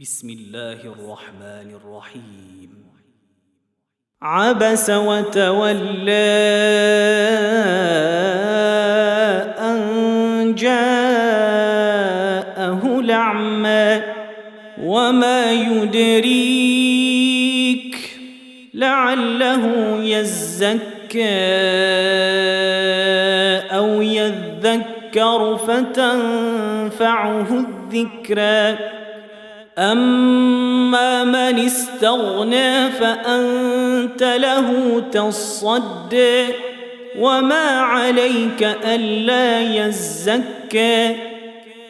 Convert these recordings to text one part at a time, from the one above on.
بسم الله الرحمن الرحيم. عبس وتولى أن جاءه الأعمى وما يدريك لعله يزكى أو يذكر فتنفعه الذكرى أما من استغنى فأنت له تصدى وما عليك ألا يزكى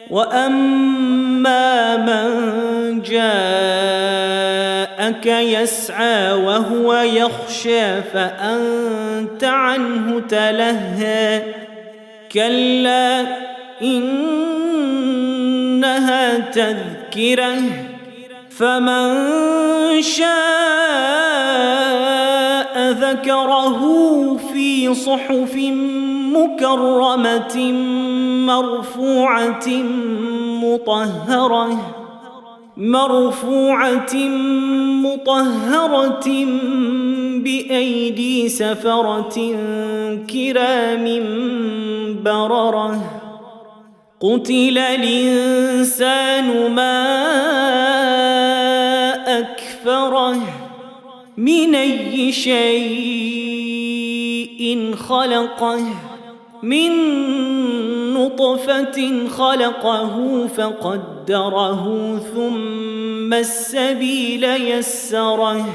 وأما من جاءك يسعى وهو يخشى فأنت عنه تلهى كلا إنها تذكرة فمن شاء ذكره في صحف مكرمة مرفوعة مطهرة بأيدي سفرة كرام بررة قتل الإنسان ما أكفره من أي شيء خلقه من نطفة خلقه فقدره ثم السبيل يسره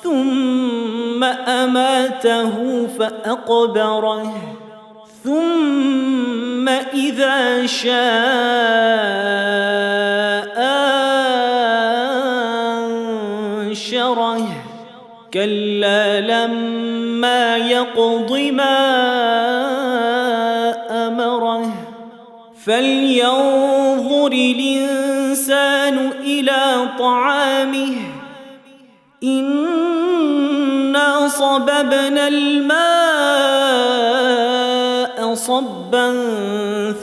ثم أماته فأقبره ثم إذا شاء أنشره كلا لما يقض ما أمره فلينظر الإنسان إلى طعامه إنا صببنا الماء صبا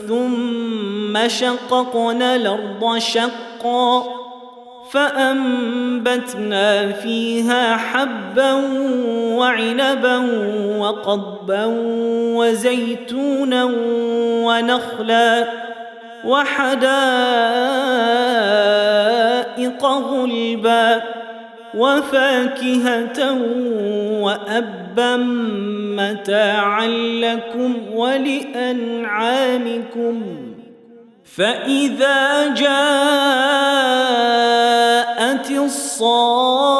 ثم شققنا الأرض شقا فأنبتنا فيها حبا وعنبا وقضبا وزيتونا ونخلا وحدائق غلبا وفاكهة وأبا متاعا لكم ولأنعامكم فإذا جاءت الصاخة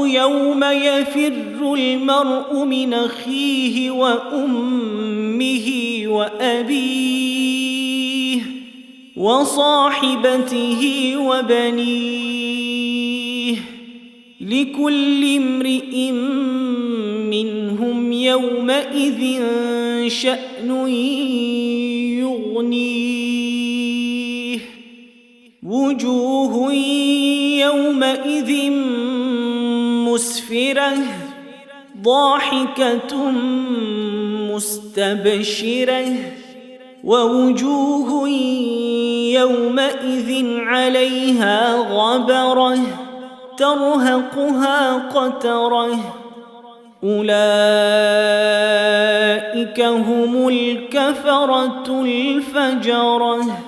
يوم يفر المرء من أخيه وأمه وأبيه وصاحبته وبنيه لكل امرئ منهم يومئذ شأن يغنيه وجوه يومئذ مسفرة ضاحكة مستبشرة ووجوه يومئذ عليها غبرة ترهقها قترة أولئك هم الكفرة الفجرة.